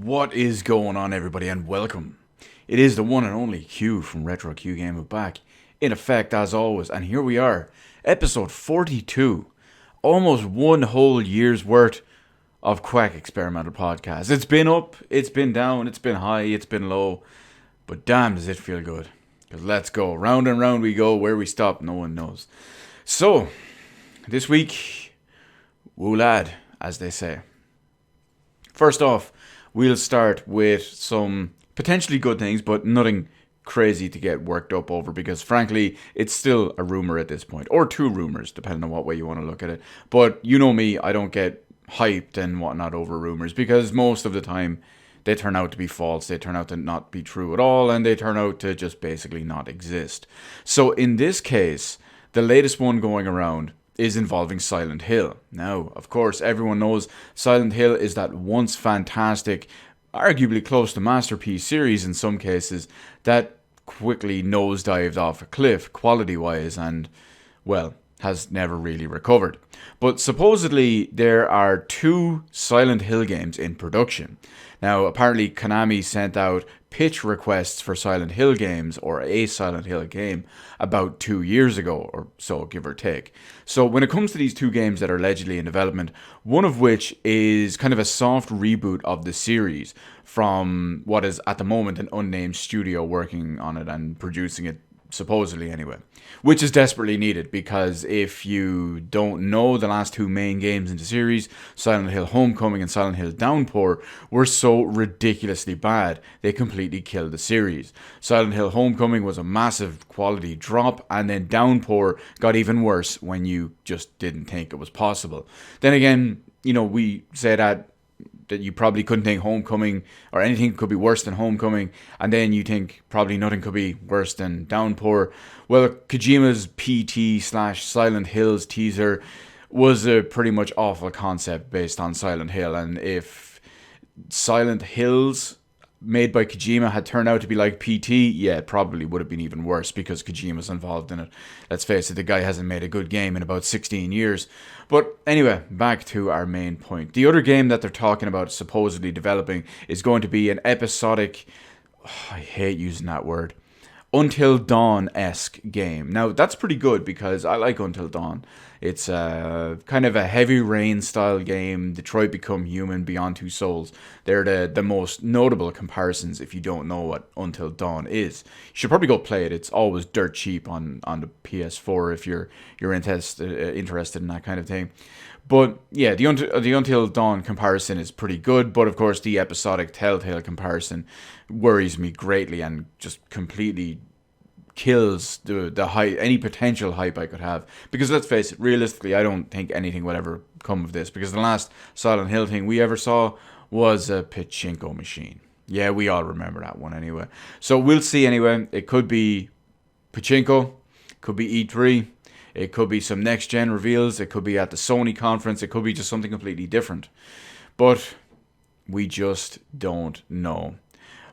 What is going on, everybody, and welcome. It is the one and only Q from Retro Q Gamer back, in effect as always, and here we are, episode 42, almost one whole year's worth of Quack experimental podcasts. It's been up, it's been down, it's been high, it's been low, but damn does it feel good. Because let's go, round and round we go, where we stop, no one knows. So, this week, woo lad, as they say. First off, we'll start with some potentially good things, but nothing crazy to get worked up over because, frankly, it's still a rumor at this point. Or two rumors, depending on what way you want to look at it. But you know me, I don't get hyped and whatnot over rumors because most of the time they turn out to be false, they turn out to not be true at all, and they turn out to just basically not exist. So in this case, the latest one going around is involving Silent Hill. Now, of course, everyone knows Silent Hill is that once fantastic, arguably close to masterpiece series in some cases, that quickly nosedived off a cliff quality-wise and, well, has never really recovered. But supposedly there are two Silent Hill games in production. Now, apparently Konami sent out pitch requests for Silent Hill games, or a Silent Hill game, about 2 years ago, or so, give or take. So when it comes to these two games that are allegedly in development, one of which is kind of a soft reboot of the series from what is at the moment an unnamed studio working on it and producing it, supposedly anyway, which is desperately needed because if you don't know, the last two main games in the series, Silent Hill Homecoming and Silent Hill Downpour, were so ridiculously bad they completely killed the series. Silent Hill Homecoming was a massive quality drop, and then Downpour got even worse when you just didn't think it was possible. Then again, you know, we say that you probably couldn't think Homecoming or anything could be worse than Homecoming, and then you think probably nothing could be worse than Downpour. Well, Kojima's PT/Silent Hills teaser was a pretty much awful concept based on Silent Hill, and if Silent Hills made by Kojima had turned out to be like PT, yeah, it probably would have been even worse because Kojima's involved in it. Let's face it, the guy hasn't made a good game in about 16 years. But anyway, back to our main point. The other game that they're talking about supposedly developing is going to be an episodic, I hate using that word, Until Dawn-esque game. Now, that's pretty good because I like Until Dawn. It's kind of a Heavy Rain style game, Detroit Become Human, Beyond Two Souls. They're the most notable comparisons if you don't know what Until Dawn is. You should probably go play it. It's always dirt cheap on the PS4 if you're interested in that kind of thing. But yeah, the Until Dawn comparison is pretty good, but of course the episodic Telltale comparison worries me greatly and just completely kills the hype, any potential hype I could have. Because let's face it, realistically, I don't think anything will ever come of this. Because the last Silent Hill thing we ever saw was a pachinko machine. Yeah, we all remember that one anyway. So we'll see anyway. It could be pachinko, could be E3. It could be some next-gen reveals. It could be at the Sony conference. It could be just something completely different. But we just don't know.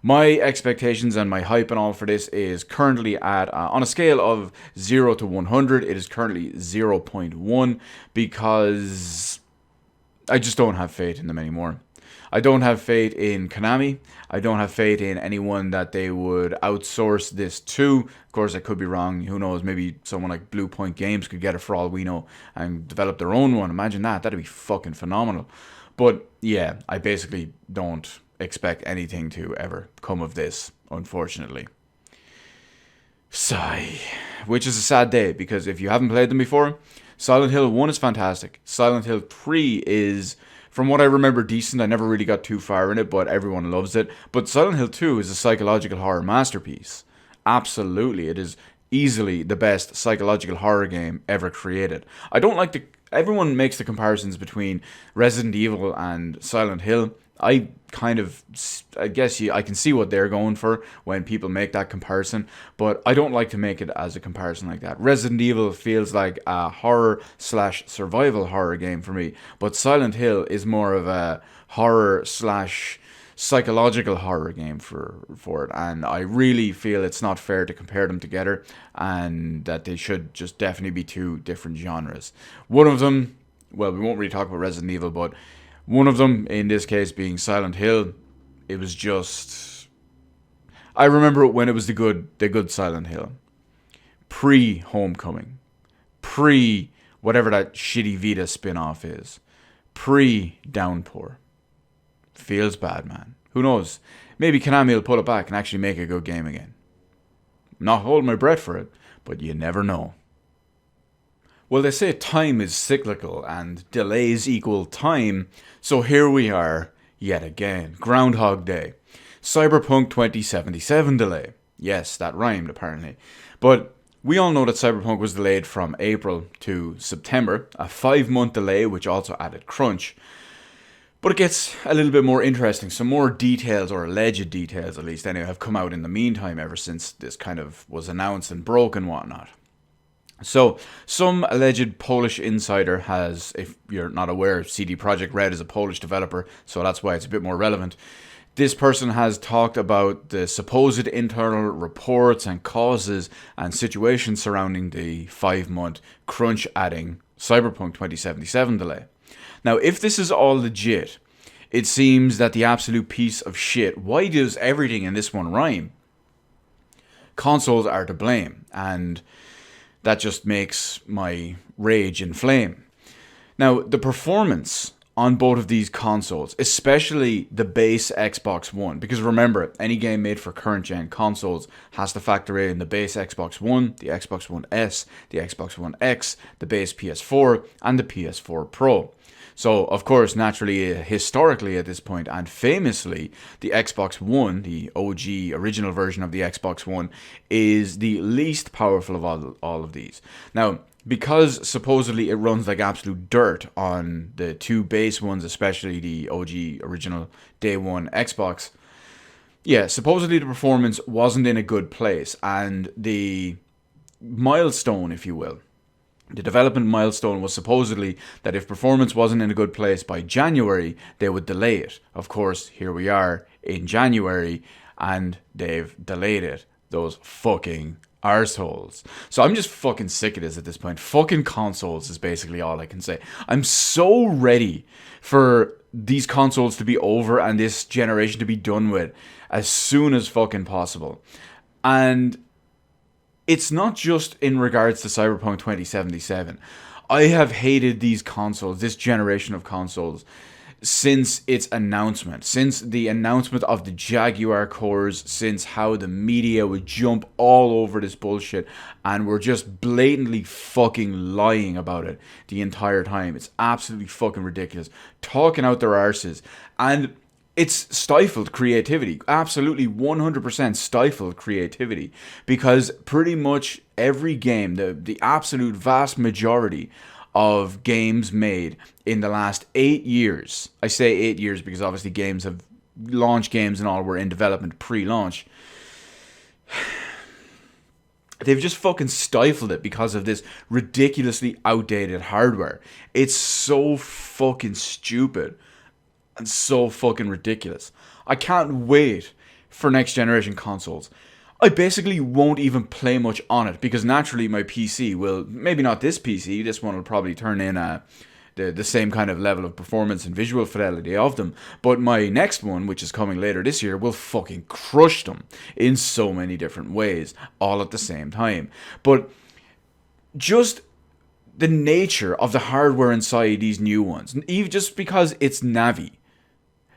My expectations and my hype and all for this is currently at, on a scale of 0 to 100, it is currently 0.1 because I just don't have faith in them anymore. I don't have faith in Konami. I don't have faith in anyone that they would outsource this to. Of course, I could be wrong. Who knows? Maybe someone like Blue Point Games could get it for all we know and develop their own one. Imagine that. That'd be fucking phenomenal. But yeah, I basically don't expect anything to ever come of this, unfortunately. Sigh. Which is a sad day because if you haven't played them before, Silent Hill 1 is fantastic. Silent Hill 3 is, from what I remember, decent. I never really got too far in it, but everyone loves it. But Silent Hill 2 is a psychological horror masterpiece. Absolutely. It is easily the best psychological horror game ever created. I don't like the... Everyone makes the comparisons between Resident Evil and Silent Hill. I guess I can see what they're going for when people make that comparison, but I don't like to make it as a comparison like that. Resident Evil feels like a horror/survival horror game for me, but Silent Hill is more of a horror/psychological horror game for it, and I really feel it's not fair to compare them together, and that they should just definitely be two different genres. One of them, well, we won't really talk about Resident Evil, but one of them, in this case being Silent Hill, It was just... I remember it when it was the good Silent Hill. Pre-Homecoming. Pre... whatever that shitty Vita spin-off is. Pre-Downpour. Feels bad, man. Who knows? Maybe Konami will pull it back and actually make a good game again. Not holding my breath for it, but you never know. Well, they say time is cyclical and delays equal time, so here we are yet again. Groundhog Day. Cyberpunk 2077 delay. Yes, that rhymed apparently. But we all know that Cyberpunk was delayed from April to September, a 5-month delay which also added crunch. But it gets a little bit more interesting. Some more details, or alleged details at least anyway, have come out in the meantime ever since this kind of was announced and broke and whatnot. So, some alleged Polish insider has, if you're not aware, CD Projekt Red is a Polish developer, so that's why it's a bit more relevant. This person has talked about the supposed internal reports and causes and situations surrounding the 5-month crunch adding Cyberpunk 2077 delay. Now, if this is all legit, it seems that the absolute piece of shit, why does everything in this one rhyme? Consoles are to blame, and that just makes my rage inflame. Now, the performance on both of these consoles, especially the base Xbox One, because remember, any game made for current gen consoles has to factor in the base Xbox One, the Xbox One S, the Xbox One X, the base PS4, and the PS4 Pro. So, of course, naturally, historically at this point, and famously, the Xbox One, the OG original version of the Xbox One, is the least powerful of all of these. Now, because supposedly it runs like absolute dirt on the two base ones, especially the OG original day one Xbox, yeah, supposedly the performance wasn't in a good place, and the milestone, if you will, the development milestone was supposedly that if performance wasn't in a good place by January, they would delay it. Of course, here we are in January, and they've delayed it. Those fucking arseholes. So I'm just fucking sick of this at this point. Fucking consoles is basically all I can say. I'm so ready for these consoles to be over and this generation to be done with as soon as fucking possible. And it's not just in regards to Cyberpunk 2077. I have hated these consoles, this generation of consoles, since its announcement. Since the announcement of the Jaguar cores, since how the media would jump all over this bullshit and were just blatantly fucking lying about it the entire time. It's absolutely fucking ridiculous. Talking out their arses. And it's stifled creativity. Absolutely 100% stifled creativity. Because pretty much every game, the absolute vast majority of games made in the last 8 years, I say 8 years because obviously games have, launch games and all were in development pre-launch, they've just fucking stifled it because of this ridiculously outdated hardware. It's so fucking stupid and so fucking ridiculous. I can't wait for next generation consoles. I basically won't even play much on it because naturally my PC will, maybe not this PC, this one will probably turn in the same kind of level of performance and visual fidelity of them, but my next one, which is coming later this year, will fucking crush them in so many different ways, all at the same time. But just the nature of the hardware inside these new ones, even just because it's Navi,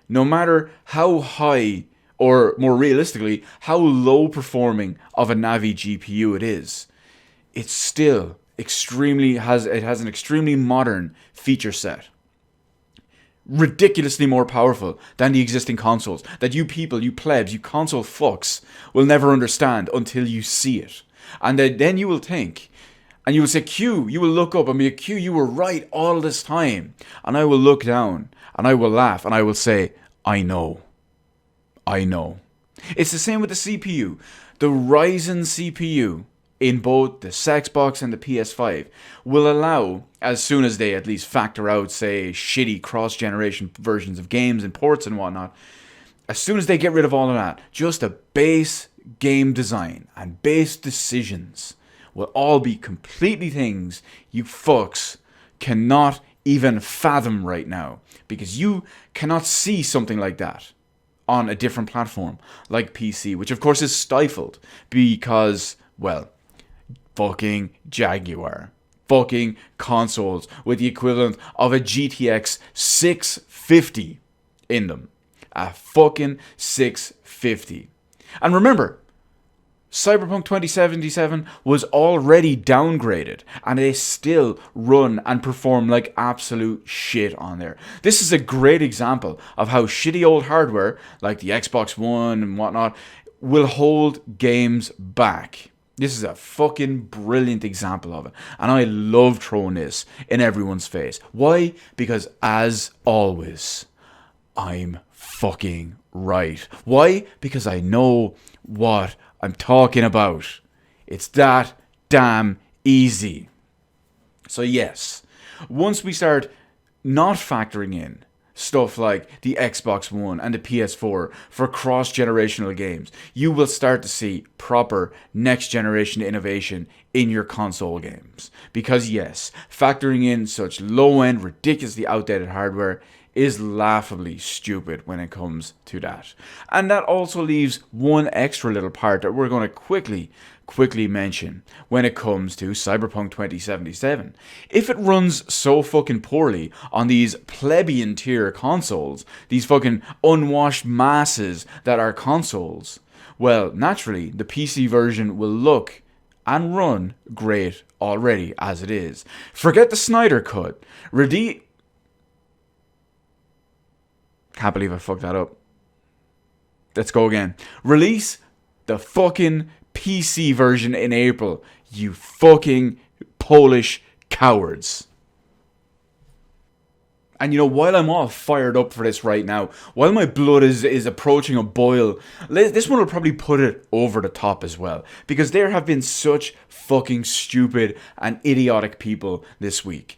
no matter how high, or more realistically, how low performing of a Navi GPU it is, it's still has an extremely modern feature set. Ridiculously more powerful than the existing consoles that you people, you plebs, you console fucks will never understand until you see it. And then you will think, and you will say, Q, you will look up and be like, Q, you were right all this time. And I will look down and I will laugh and I will say, I know. It's the same with the CPU. The Ryzen CPU in both the Xbox and the PS5 will allow, as soon as they at least factor out, say, shitty cross-generation versions of games and ports and whatnot, as soon as they get rid of all of that, just a base game design and base decisions will all be completely things you fucks cannot even fathom right now, because you cannot see something like that on a different platform like PC, which of course is stifled because, well, fucking Jaguar. Fucking consoles with the equivalent of a GTX 650 in them. A fucking 650. And remember, Cyberpunk 2077 was already downgraded, and they still run and perform like absolute shit on there. This is a great example of how shitty old hardware, like the Xbox One and whatnot, will hold games back. This is a fucking brilliant example of it. And I love throwing this in everyone's face. Why? Because as always, I'm fucking right. Why? Because I know what I'm talking about. It's that damn easy. So yes, once we start not factoring in stuff like the Xbox One and the PS4 for cross-generational games, you will start to see proper next-generation innovation in your console games. Because yes, factoring in such low-end, ridiculously outdated hardware is laughably stupid when it comes to that. And that also leaves one extra little part that we're going to quickly mention when it comes to Cyberpunk 2077. If it runs so fucking poorly on these plebeian tier consoles, these fucking unwashed masses that are consoles, well, naturally, the PC version will look and run great already as it is. Forget the Snyder Cut. Can't believe I fucked that up. Let's go again. Release the fucking PC version in April, you fucking Polish cowards. And you know, while I'm all fired up for this right now, while my blood is approaching a boil, this one will probably put it over the top as well. Because there have been such fucking stupid and idiotic people this week.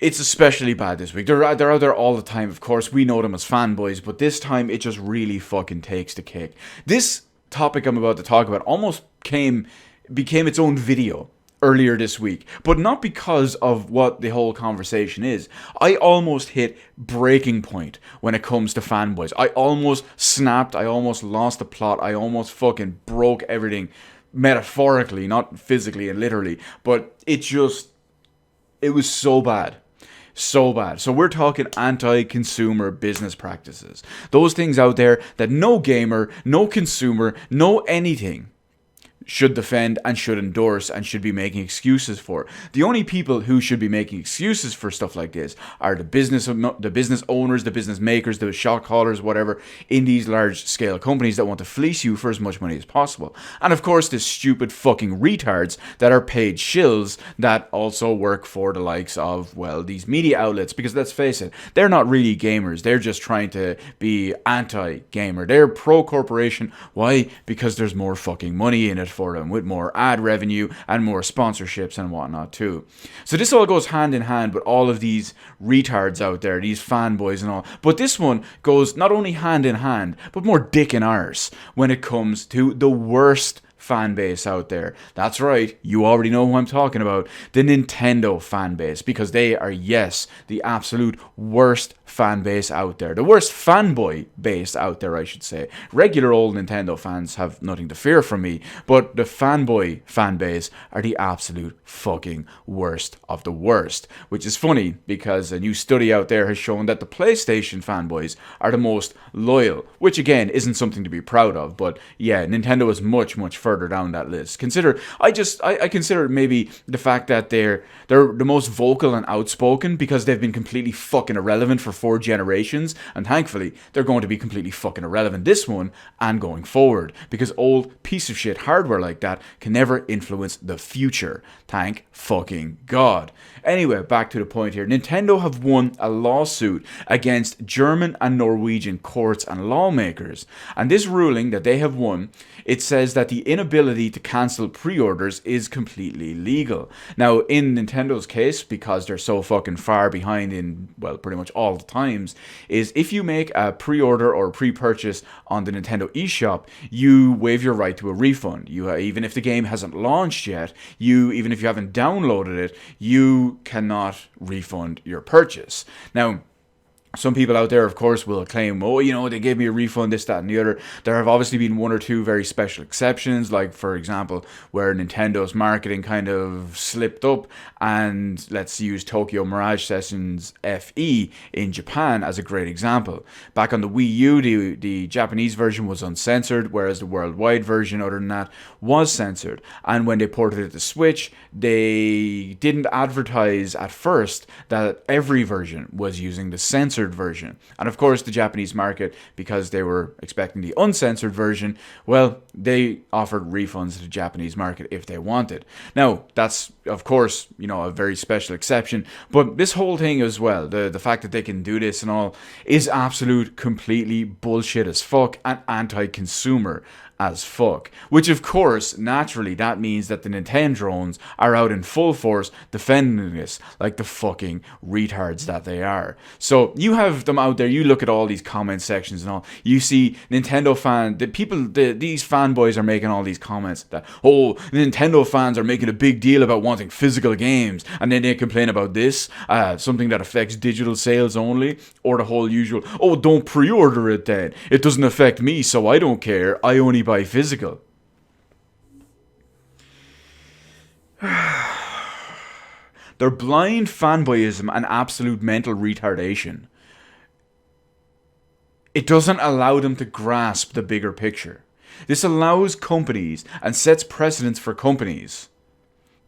It's especially bad this week. They're out there all the time, of course. We know them as fanboys, but this time it just really fucking takes the cake. This topic I'm about to talk about almost became its own video earlier this week, but not because of what the whole conversation is. I almost hit breaking point when it comes to fanboys. I almost snapped. I almost lost the plot. I almost fucking broke everything, metaphorically, not physically and literally, but it was so bad. So bad. So we're talking anti-consumer business practices. Those things out there that no gamer, no consumer, no anything should defend and should endorse and should be making excuses for. The only people who should be making excuses for stuff like this are the business owners, the business makers, the shot callers, whatever, in these large scale companies that want to fleece you for as much money as possible. And of course, the stupid fucking retards that are paid shills that also work for the likes of, well, these media outlets, because let's face it, they're not really gamers. They're just trying to be anti-gamer. They're pro-corporation. Why? Because there's more fucking money in it for them, with more ad revenue and more sponsorships and whatnot too. So this all goes hand in hand with all of these retards out there, these fanboys and all. But this one goes not only hand in hand, but more dick and arse when it comes to the worst fan base out there. That's right, you already know who I'm talking about. The Nintendo fan base, because they are, yes, the absolute worst fan base out there. The worst fanboy base out there, I should say. Regular old Nintendo fans have nothing to fear from me, but the fanboy fan base are the absolute fucking worst of the worst. Which is funny, because a new study out there has shown that the PlayStation fanboys are the most loyal, which again isn't something to be proud of, but yeah, Nintendo is much, much further down that list. I consider maybe the fact that they're the most vocal and outspoken because they've been completely fucking irrelevant for 4 generations, and thankfully they're going to be completely fucking irrelevant this one and going forward, because old piece of shit hardware like that can never influence the future. Thank fucking God. Anyway, back to the point here. Nintendo have won a lawsuit against German and Norwegian courts and lawmakers, and this ruling that they have won, it says that the inability to cancel pre-orders is completely legal. Now, in Nintendo's case, because they're so fucking far behind in, well, pretty much all the times, is if you make a pre-order or pre-purchase on the Nintendo eShop, you waive your right to a refund. Even if the game hasn't launched yet, even if you haven't downloaded it, you cannot refund your purchase. Now, Some people out there, of course, will claim, oh, they gave me a refund, this, that, and the other. There have obviously been one or two very special exceptions, like, for example, where Nintendo's marketing kind of slipped up, and let's use Tokyo Mirage Sessions FE in Japan as a great example. Back on the Wii U, the Japanese version was uncensored, whereas the worldwide version, other than that, was censored. And when they ported it to Switch, they didn't advertise at first that every version was using the censored version. And of course, the Japanese market, because they were expecting the uncensored version, well, they offered refunds to the Japanese market if they wanted. Now, that's, of course, a very special exception, but this whole thing as well, the fact that they can do this and all, is absolute completely bullshit as fuck and anti-consumer as fuck. Which, of course, naturally, that means that the Nintendrones are out in full force defending this like the fucking retards that they are. So you have them out there, you look at all these comment sections and all, you see Nintendo these fanboys are making all these comments that, oh, Nintendo fans are making a big deal about wanting physical games, and then they complain about this, something that affects digital sales only, or the whole usual, oh, don't pre-order it then, it doesn't affect me, so I don't care, I only buy physical. Their blind fanboyism and absolute mental retardation, it doesn't allow them to grasp the bigger picture. This allows companies and sets precedents for companies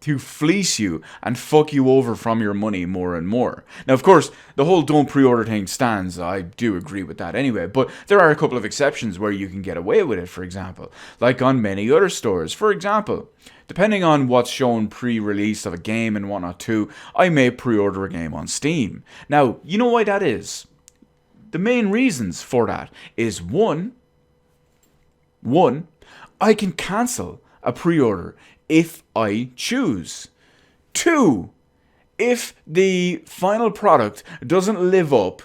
to fleece you and fuck you over from your money more and more. Now, of course, the whole don't pre-order thing stands. I do agree with that anyway, but there are a couple of exceptions where you can get away with it, for example, like on many other stores. For example, depending on what's shown pre-release of a game and whatnot too, I may pre-order a game on Steam. Now, you know why that is? The main reasons for that is one, I can cancel a pre-order if I choose. 2, if the final product doesn't live up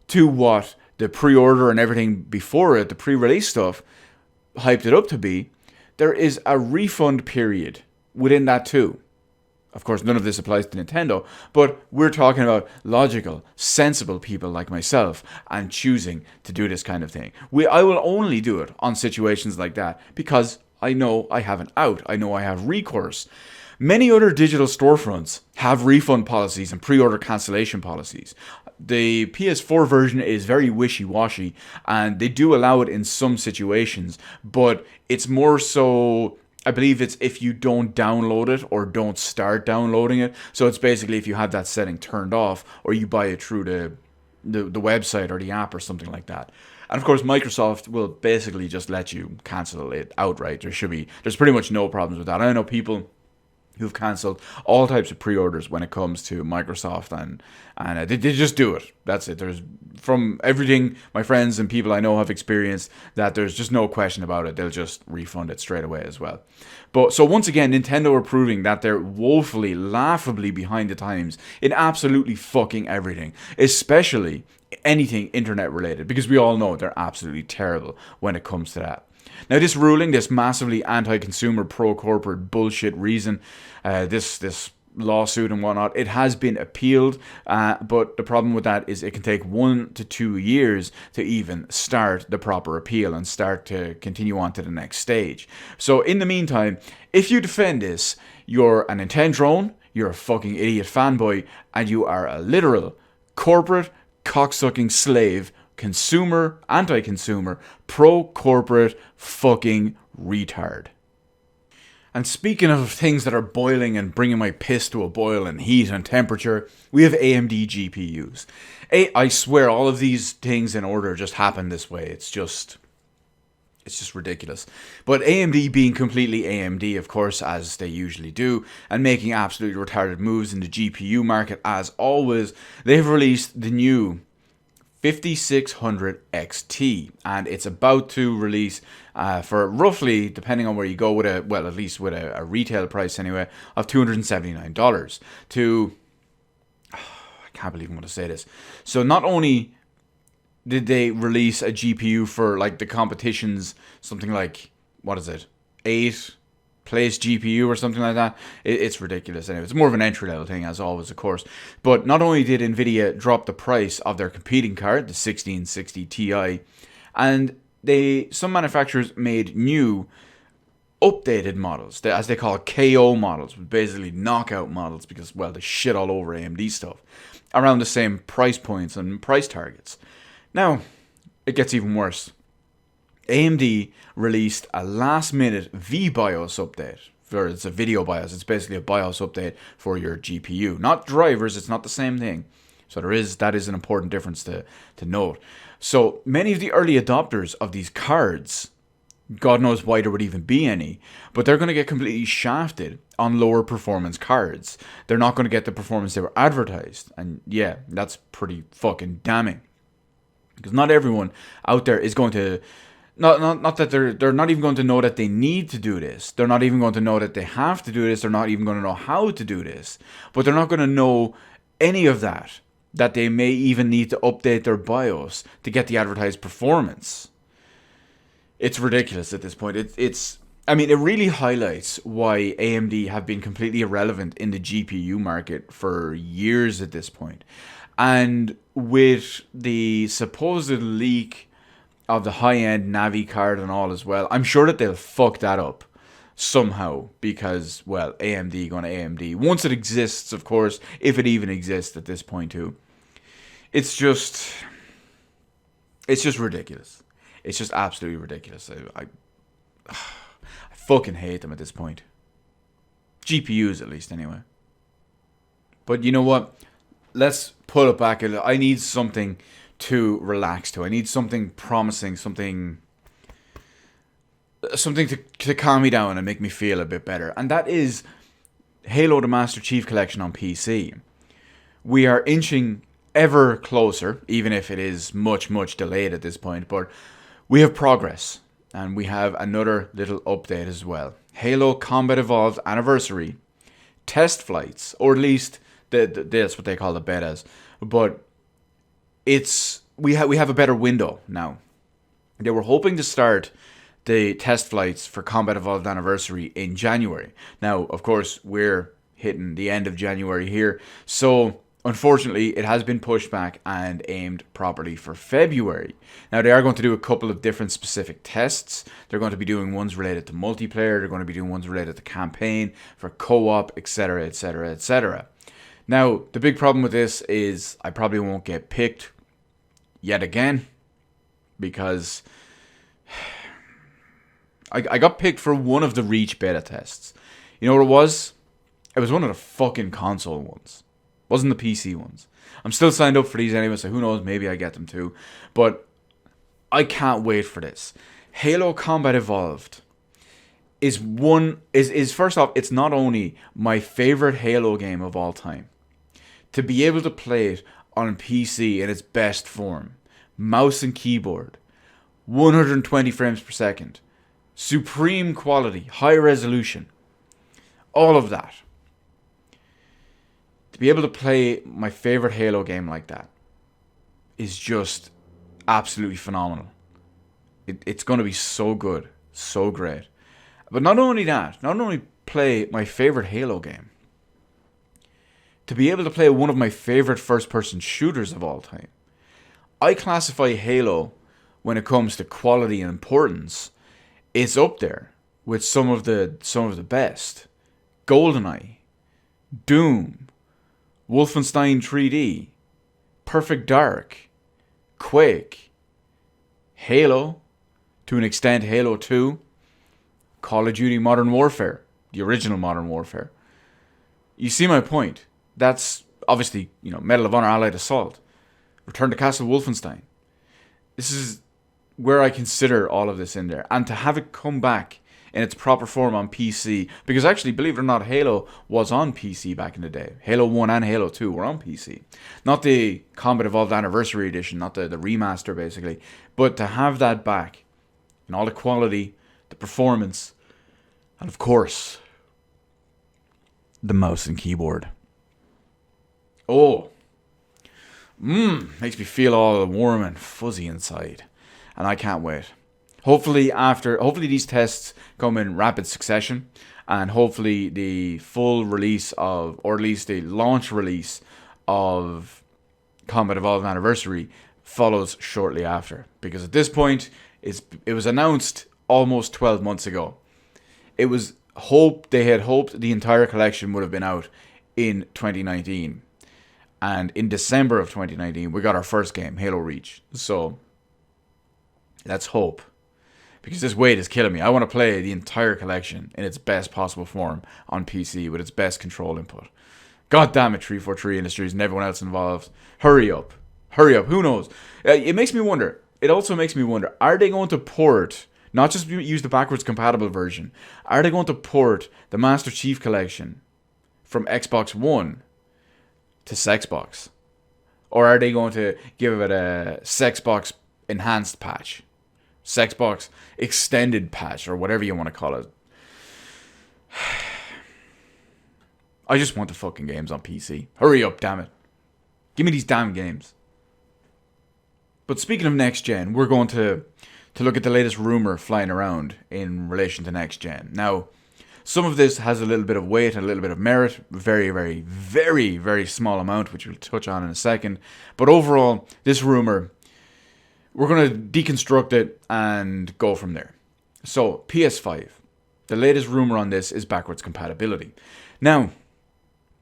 to what the pre-order and everything before it, the pre-release stuff, hyped it up to be, there is a refund period within that too. Of course, none of this applies to Nintendo, but we're talking about logical, sensible people like myself and choosing to do this kind of thing. I will only do it on situations like that because I know I have an out. I know I have recourse. Many other digital storefronts have refund policies and pre-order cancellation policies. The PS4 version is very wishy-washy, and they do allow it in some situations, but it's more so, I believe it's if you don't download it or don't start downloading it. So it's basically if you have that setting turned off or you buy it through the website or the app or something like that. And of course, Microsoft will basically just let you cancel it outright. There's pretty much no problems with that. I know people who've cancelled all types of pre-orders when it comes to Microsoft, and they just do it. That's it. There's, from everything my friends and people I know have experienced, that there's just no question about it. They'll just refund it straight away as well. But so once again, Nintendo are proving that they're woefully, laughably behind the times in absolutely fucking everything, especially anything internet related, because we all know they're absolutely terrible when it comes to that. Now, this ruling, this massively anti-consumer, pro-corporate bullshit reason, this lawsuit and whatnot, it has been appealed, but the problem with that is it can take 1 to 2 years to even start the proper appeal and start to continue on to the next stage. So in the meantime, if you defend this, you're a Nintendrone, you're a fucking idiot fanboy, and you are a literal corporate cocksucking slave, consumer, anti-consumer, pro-corporate fucking retard. And speaking of things that are boiling and bringing my piss to a boil in heat and temperature, we have AMD GPUs. I swear all of these things in order just happen this way. It's just ridiculous. But AMD being completely AMD, of course, as they usually do, and making absolutely retarded moves in the GPU market as always, they've released the new 5600 XT, and it's about to release for roughly, depending on where you go, with at least with a retail price anyway, of $279 to, I can't believe I'm going to say this. So not only did they release a GPU for like the competition's something like, what is it, 8 place GPU or something like that. It's ridiculous. Anyway, it's more of an entry level thing, as always, of course. But not only did Nvidia drop the price of their competing card, the 1660 Ti, and some manufacturers made new updated models, as they call it, KO models, basically knockout models, because, well, they shit all over AMD stuff, around the same price points and price targets. Now, it gets even worse. AMD released a last-minute VBIOS update. It's a video BIOS. It's basically a BIOS update for your GPU. Not drivers. It's not the same thing. So that is an important difference to note. So many of the early adopters of these cards, God knows why there would even be any, but they're going to get completely shafted on lower performance cards. They're not going to get the performance they were advertised. And yeah, that's pretty fucking damning. Because not everyone out there is going to... Not that they're not even going to know that they need to do this. They're not even going to know that they have to do this. They're not even going to know how to do this. But they're not going to know any of that. That they may even need to update their BIOS to get the advertised performance. It's ridiculous at this point. I mean, it really highlights why AMD have been completely irrelevant in the GPU market for years at this point. And with the supposed leak of the high-end Navi card and all as well, I'm sure that they'll fuck that up somehow, because, well, AMD going to AMD. Once it exists, of course, if it even exists at this point too. It's just ridiculous. It's just absolutely ridiculous. I fucking hate them at this point. GPUs, at least, anyway. But you know what? Let's pull it back a little. I need something to relax to. I need something promising, something to calm me down and make me feel a bit better. And that is Halo the Master Chief Collection on PC. We are inching ever closer, even if it is much, much delayed at this point, but we have progress, and we have another little update as well. Halo Combat Evolved Anniversary test flights, or at least that's what they call the betas, but we have a better window now. They were hoping to start the test flights for Combat Evolved Anniversary in January. Now, of course, we're hitting the end of January here, so unfortunately, it has been pushed back and aimed properly for February. Now, they are going to do a couple of different specific tests. They're going to be doing ones related to multiplayer. They're going to be doing ones related to campaign, for co-op, etc., etc., etc. Now, the big problem with this is I probably won't get picked yet again, because I got picked for one of the Reach beta tests. You know what it was? It was one of the fucking console ones. Wasn't the PC ones. I'm still signed up for these anyway, so who knows, maybe I get them too. But I can't wait for this. Halo Combat Evolved is first off, it's not only my favorite Halo game of all time. To be able to play it on PC in its best form, mouse and keyboard, 120 frames per second, supreme quality, high resolution, all of that. To be able to play my favorite Halo game like that is just absolutely phenomenal. It's going to be so good, so great. But not only that, not only play my favorite Halo game, to be able to play one of my favorite first-person shooters of all time. I classify Halo, when it comes to quality and importance, it's up there with some of the best. GoldenEye, Doom, Wolfenstein 3D, Perfect Dark, Quake, Halo, to an extent Halo 2, Call of Duty Modern Warfare, the original Modern Warfare. You see my point. That's obviously, Medal of Honor Allied Assault, Return to Castle Wolfenstein. This is where I consider all of this in there. And to have it come back in its proper form on PC, because actually, believe it or not, Halo was on PC back in the day. Halo 1 and Halo 2 were on PC. Not the Combat Evolved Anniversary Edition, not the remaster basically, but to have that back in all the quality, the performance, and of course, the mouse and keyboard. Oh, makes me feel all warm and fuzzy inside, and I can't wait. Hopefully these tests come in rapid succession, and hopefully the full release of, or at least the launch release of Combat Evolved Anniversary follows shortly after. Because at this point, it was announced almost 12 months ago. They had hoped the entire collection would have been out in 2019. And in December of 2019, we got our first game, Halo Reach. So, let's hope. Because this wait is killing me. I want to play the entire collection in its best possible form on PC with its best control input. God damn it, 343 Industries and everyone else involved. Hurry up. Hurry up. Who knows? It makes me wonder. It also makes me wonder, are they going to port, not just use the backwards compatible version, are they going to port the Master Chief Collection from Xbox One to Sexbox? Or are they going to give it a Sexbox enhanced patch? Sexbox extended patch, or whatever you want to call it. I just want the fucking games on PC. Hurry up, damn it. Give me these damn games. But speaking of next gen, we're going to look at the latest rumor flying around in relation to next gen. Now, some of this has a little bit of weight and a little bit of merit. Very, very, very, very small amount, which we'll touch on in a second. But overall, this rumor, we're going to deconstruct it and go from there. So, PS5. The latest rumor on this is backwards compatibility. Now,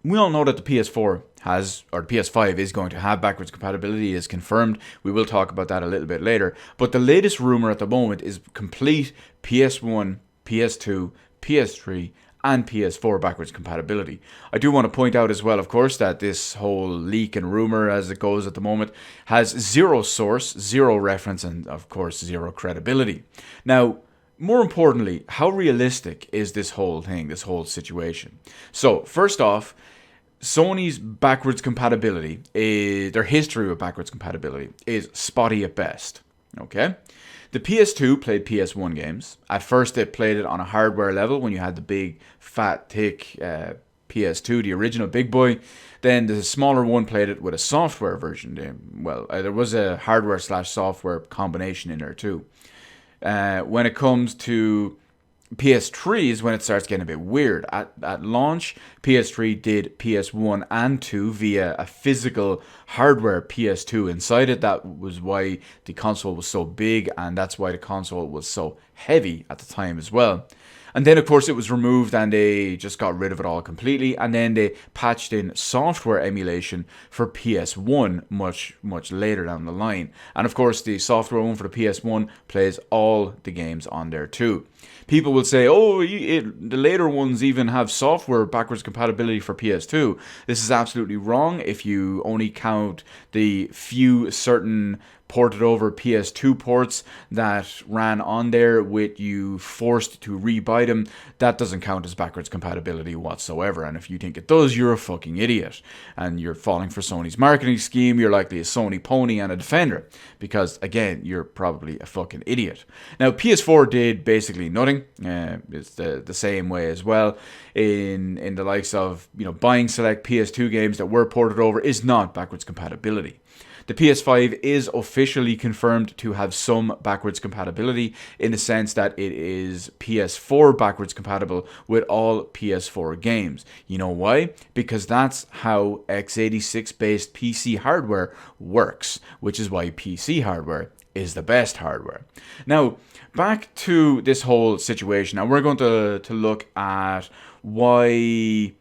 we all know that the PS4 has, or the PS5 is going to have backwards compatibility, is confirmed. We will talk about that a little bit later. But the latest rumor at the moment is complete PS1, PS2, PS3, and PS4 backwards compatibility. I do want to point out as well, of course, that this whole leak and rumor as it goes at the moment has zero source, zero reference, and of course zero credibility. Now, more importantly, how realistic is this whole thing, this whole situation? So, first off, Sony's backwards compatibility, their history with backwards compatibility is spotty at best. Okay? The PS2 played PS1 games. At first, it played it on a hardware level when you had the big, fat, thick PS2, the original big boy. Then the smaller one played it with a software version. Well, there was a hardware/software combination in there too. When it comes to PS3 is when it starts getting a bit weird. At launch, PS3 did PS1 and 2 via a physical hardware PS2 inside it. That was why the console was so big, and that's why the console was so heavy at the time as well. And then, of course, it was removed and they just got rid of it all completely. And then they patched in software emulation for PS1 much, much later down the line. And, of course, the software one for the PS1 plays all the games on there too. People will say, oh, the later ones even have software backwards compatibility for PS2. This is absolutely wrong if you only count the few certain ported over PS2 ports that ran on there with you forced to rebuy them. That doesn't count as backwards compatibility whatsoever. And if you think it does, you're a fucking idiot. And you're falling for Sony's marketing scheme. You're likely a Sony pony and a defender. Because, again, you're probably a fucking idiot. Now, PS4 did basically nothing. It's the same way as well. In the likes of, buying select PS2 games that were ported over is not backwards compatibility. The PS5 is officially confirmed to have some backwards compatibility in the sense that it is PS4 backwards compatible with all PS4 games. You know why? Because that's how x86 based PC hardware works, which is why PC hardware is the best hardware. Now, back to this whole situation. Now, we're going to look at why,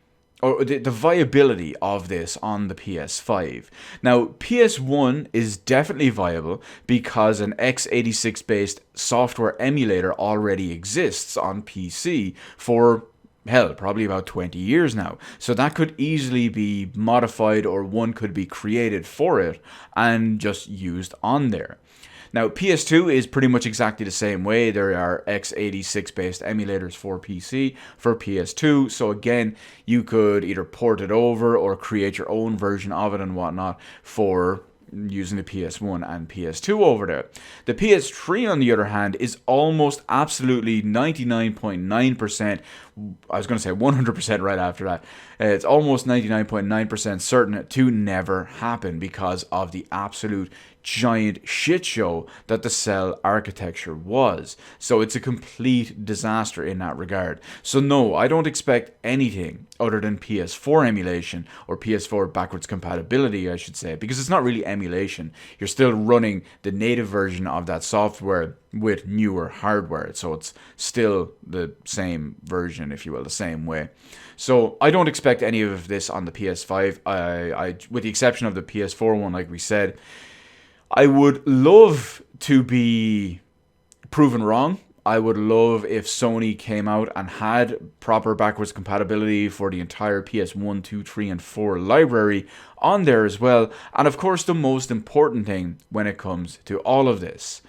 or the viability of this on the PS5. Now, PS1 is definitely viable because an x86 based software emulator already exists on PC for, hell, probably about 20 years now. So that could easily be modified, or one could be created for it and just used on there. Now, PS2 is pretty much exactly the same way. There are x86 based emulators for PC, for PS2. So again, you could either port it over or create your own version of it and whatnot for using the PS1 and PS2 over there. The PS3, on the other hand, is almost absolutely 99.9% I was going to say 100% right after that. It's almost 99.9% certain to never happen because of the absolute giant shit show that the cell architecture was. So it's a complete disaster in that regard. So no, I don't expect anything other than PS4 emulation, or PS4 backwards compatibility, I should say, because it's not really emulation. You're still running the native version of that software with newer hardware, so it's still the same version, if you will, the same way. So I don't expect any of this on the PS5. I with the exception of the PS4 one, like we said. I would love to be proven wrong. I would love if Sony came out and had proper backwards compatibility for the entire PS1, 2, 3, and 4 library on there as well. And of course, the most important thing when it comes to all of this,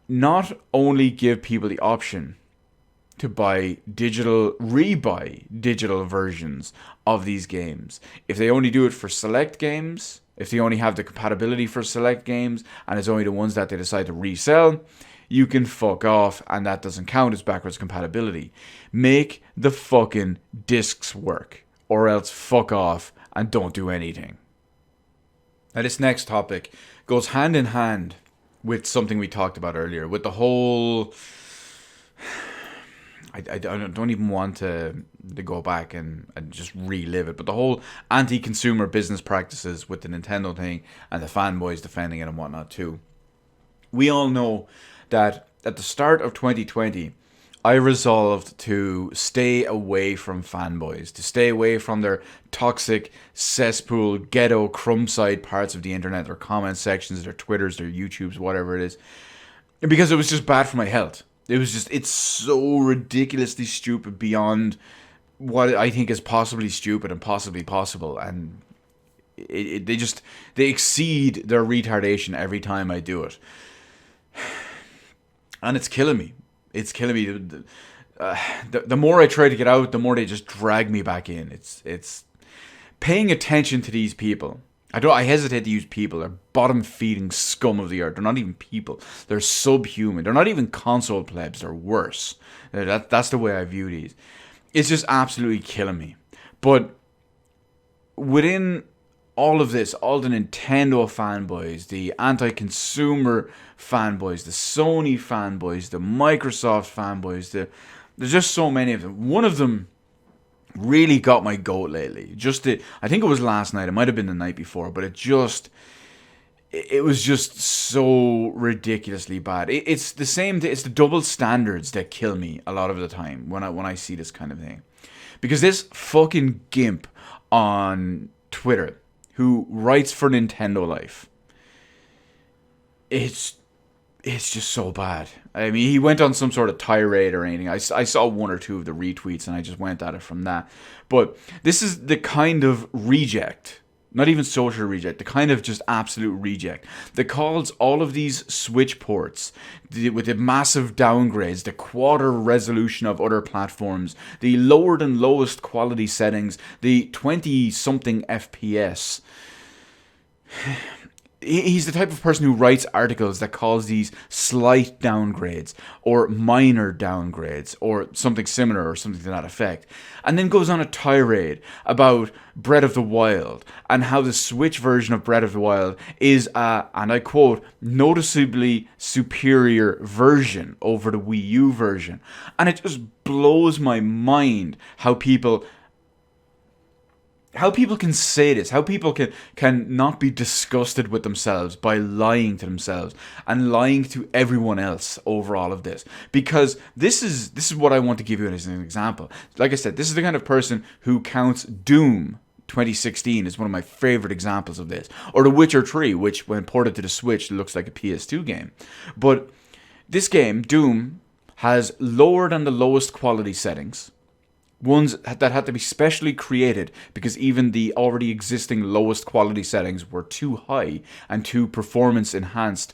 not only give people the option to rebuy digital versions of these games. If they only do it for select games, if they only have the compatibility for select games, and it's only the ones that they decide to resell, you can fuck off, and that doesn't count as backwards compatibility. Make the fucking discs work, or else fuck off and don't do anything. Now, this next topic goes hand in hand with something we talked about earlier, with the whole... I don't even want to go back and just relive it, but the whole anti-consumer business practices with the Nintendo thing and the fanboys defending it and whatnot too. We all know that at the start of 2020, I resolved to stay away from fanboys, to stay away from their toxic cesspool, ghetto, crumb-side parts of the internet, their comment sections, their Twitters, their YouTubes, whatever it is, because it was just bad for my health. It's so ridiculously stupid beyond what I think is possibly stupid and possibly possible. And they exceed their retardation every time I do it. And it's killing me. It's killing me. The more I try to get out, the more they just drag me back in. It's paying attention to these people. I hesitate to use people. They're bottom-feeding scum of the earth. They're not even people. They're subhuman. They're not even console plebs. They're worse. That's the way I view these. It's just absolutely killing me. But within all of this, all the Nintendo fanboys, the anti-consumer fanboys, the Sony fanboys, the Microsoft fanboys, there's just so many of them. One of them really got my goat lately. I think it was last night. It might have been the night before, but it was just so ridiculously bad. It's the same. It's the double standards that kill me a lot of the time when I see this kind of thing, because this fucking gimp on Twitter who writes for Nintendo Life, it's just so bad. I mean, he went on some sort of tirade or anything. I saw one or two of the retweets and I just went at it from that. But this is the kind of reject, not even social reject, the kind of just absolute reject that calls all of these Switch ports with the massive downgrades, the quarter resolution of other platforms, the lower than lowest quality settings, the 20-something FPS. He's the type of person who writes articles that calls these slight downgrades or minor downgrades or something similar or something to that effect, and then goes on a tirade about Breath of the Wild and how the Switch version of Breath of the Wild is a, and I quote, noticeably superior version over the Wii U version. And it just blows my mind how people can say this, how people can not be disgusted with themselves by lying to themselves and lying to everyone else over all of this. Because this is what I want to give you as an example. Like I said, this is the kind of person who counts Doom 2016 as one of my favorite examples of this. Or The Witcher 3, which when ported to the Switch looks like a PS2 game. But this game, Doom, has lower than the lowest quality settings. Ones that had to be specially created because even the already existing lowest quality settings were too high and too performance intensive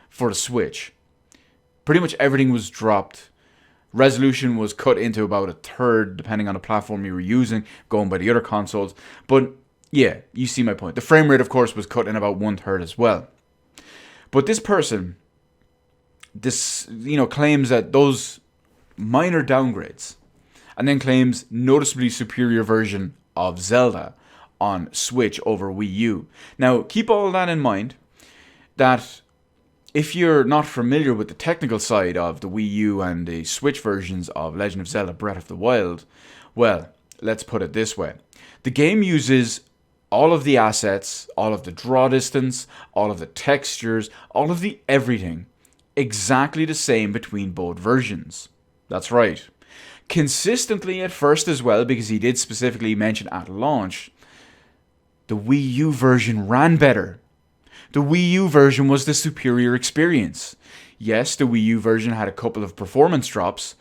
for the Switch. Pretty much everything was dropped. Resolution was cut into about a third depending on the platform you were using, going by the other consoles. But yeah, you see my point. The frame rate, of course, was cut in about 1/3 as well. But this person this, claims that those minor downgrades, and then claims noticeably superior version of Zelda on Switch over Wii U. Now, keep all that in mind, that if you're not familiar with the technical side of the Wii U and the Switch versions of Legend of Zelda Breath of the Wild, well, let's put it this way. The game uses all of the assets, all of the draw distance, all of the textures, all of the everything exactly the same between both versions. That's right. Consistently at first as well, because he did specifically mention at launch, the Wii U version ran better. The Wii U version was the superior experience. Yes, the Wii U version had a couple of performance drops.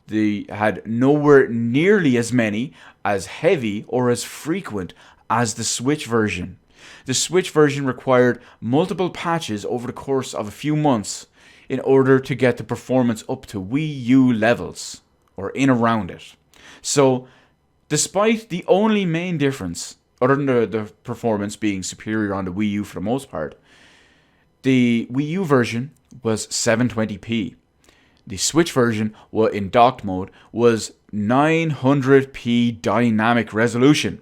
They had nowhere nearly as many, as heavy, or as frequent as the Switch version. The Switch version required multiple patches over the course of a few months in order to get the performance up to Wii U levels, or in around it. So, despite the only main difference, other than the performance being superior on the Wii U for the most part, the Wii U version was 720p. The Switch version, in docked mode, was 900p dynamic resolution,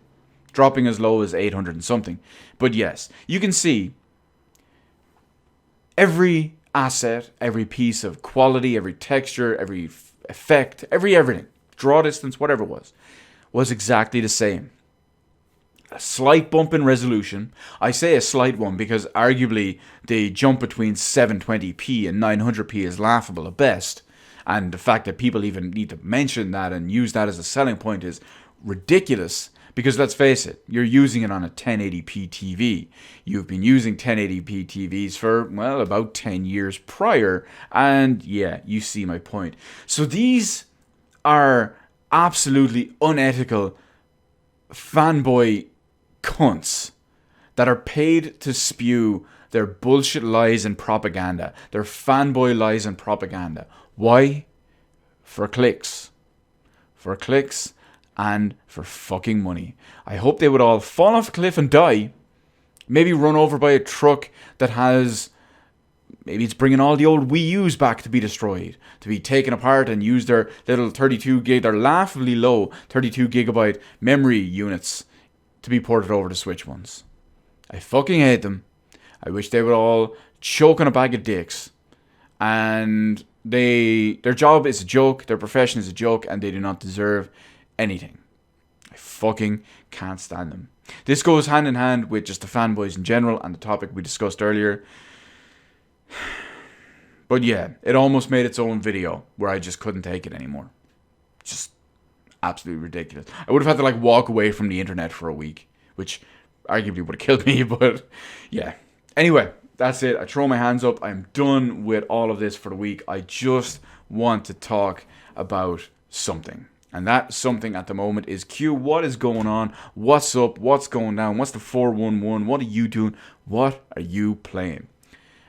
dropping as low as 800 and something. But yes, you can see every asset, every piece of quality, every texture, every effect, everything, draw distance, whatever it was exactly the same. A slight bump in resolution. I say a slight one because arguably the jump between 720p and 900p is laughable at best. And the fact that people even need to mention that and use that as a selling point is ridiculous. Because let's face it, you're using it on a 1080p TV. You've been using 1080p TVs for, well, about 10 years prior. And yeah, you see my point. So these are absolutely unethical fanboy cunts that are paid to spew their bullshit lies and propaganda. Their fanboy lies and propaganda. Why? For clicks. For clicks and for fucking money. I hope they would all fall off a cliff and die. Maybe run over by a truck that has... Maybe it's bringing all the old Wii U's back to be destroyed. To be taken apart and use their little their laughably low 32 gigabyte memory units to be ported over to Switch ones. I fucking hate them. I wish they would all choke on a bag of dicks. And their job is a joke, their profession is a joke, and they do not deserve anything. I fucking can't stand them. This goes hand in hand with just the fanboys in general and the topic we discussed earlier. But yeah, it almost made its own video where I just couldn't take it anymore. Just absolutely ridiculous. I would have had to walk away from the internet for a week, which arguably would have killed me, but yeah. Anyway, that's it. I throw my hands up. I'm done with all of this for the week. I just want to talk about something. And that something at the moment is Q. What is going on? What's up? What's going down? What's the 411? What are you doing? What are you playing?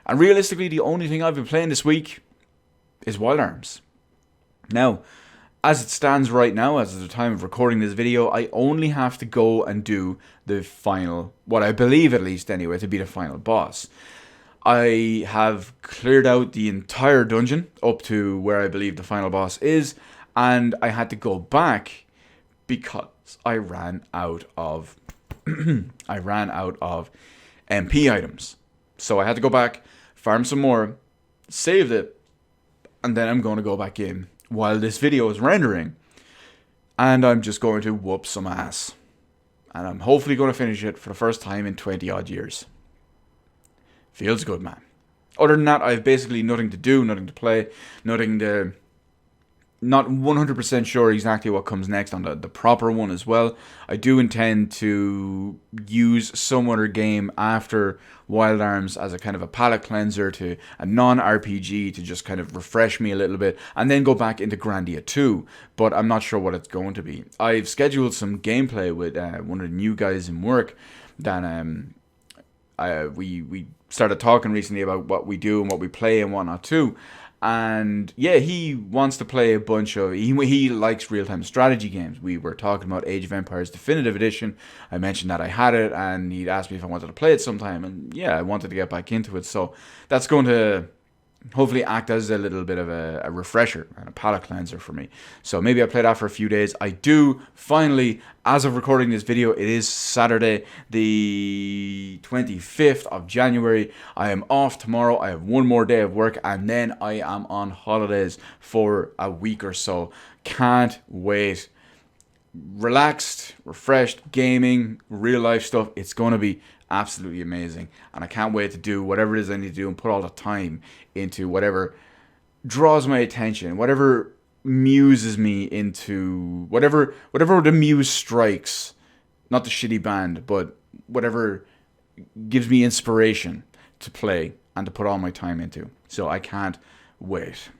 And realistically, the only thing I've been playing this week is Wild Arms. Now, as it stands right now, as of the time of recording this video, I only have to go and do the final, what I believe at least anyway, to be the final boss. I have cleared out the entire dungeon up to where I believe the final boss is, and I had to go back because I ran out of MP items. So I had to go back, farm some more, saved it, and then I'm going to go back in while this video is rendering, and I'm just going to whoop some ass. And I'm hopefully going to finish it for the first time in 20 odd years. Feels good, man. Other than that, I have basically nothing to do, nothing to play, not 100% sure exactly what comes next on the proper one as well. I do intend to use some other game after Wild Arms as a kind of a palate cleanser, to a non-RPG to just kind of refresh me a little bit, and then go back into Grandia 2, but I'm not sure what it's going to be. I've scheduled some gameplay with one of the new guys in work that we started talking recently about what we do and what we play and whatnot too. And yeah, he wants to play a bunch of... He likes real-time strategy games. We were talking about Age of Empires Definitive Edition. I mentioned that I had it, and he'd asked me if I wanted to play it sometime. And yeah, I wanted to get back into it. So that's going to hopefully act as a little bit of a refresher and a palate cleanser for me. So maybe I play that for a few days. I do finally, as of recording this video, it is Saturday the 25th of January. I am off tomorrow. I have one more day of work and then I am on holidays for a week or so. Can't wait. Relaxed, refreshed, gaming, real life stuff. It's going to be absolutely amazing. And I can't wait to do whatever it is I need to do and put all the time into whatever draws my attention, whatever muses me into, whatever the muse strikes. Not the shitty band, but whatever gives me inspiration to play and to put all my time into. So I can't wait.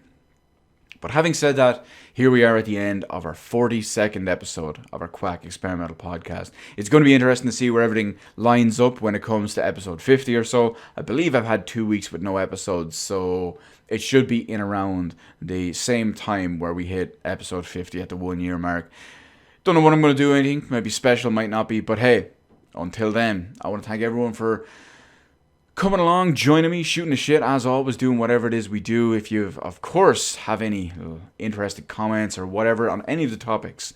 But having said that, here we are at the end of our 42nd episode of our Quack Experimental Podcast. It's going to be interesting to see where everything lines up when it comes to episode 50 or so. I believe I've had 2 weeks with no episodes, so it should be in around the same time where we hit episode 50 at the 1 year mark. Don't know what I'm going to do, anything. Might be special, might not be. But hey, until then, I want to thank everyone for coming along, joining me, shooting the shit, as always, doing whatever it is we do. If you, of course, have any interesting comments or whatever on any of the topics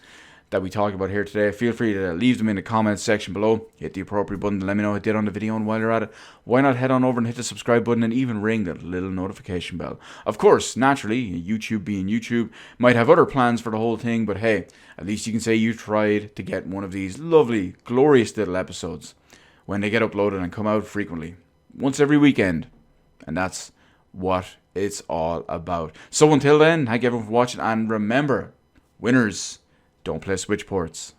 that we talk about here today, feel free to leave them in the comments section below. Hit the appropriate button to let me know what you did on the video, and while you're at it, why not head on over and hit the subscribe button and even ring that little notification bell. Of course, naturally, YouTube being YouTube, might have other plans for the whole thing, but hey, at least you can say you tried to get one of these lovely, glorious little episodes when they get uploaded and come out frequently. Once every weekend. And that's what it's all about. So until then, thank you everyone for watching. And remember, winners don't play switch ports.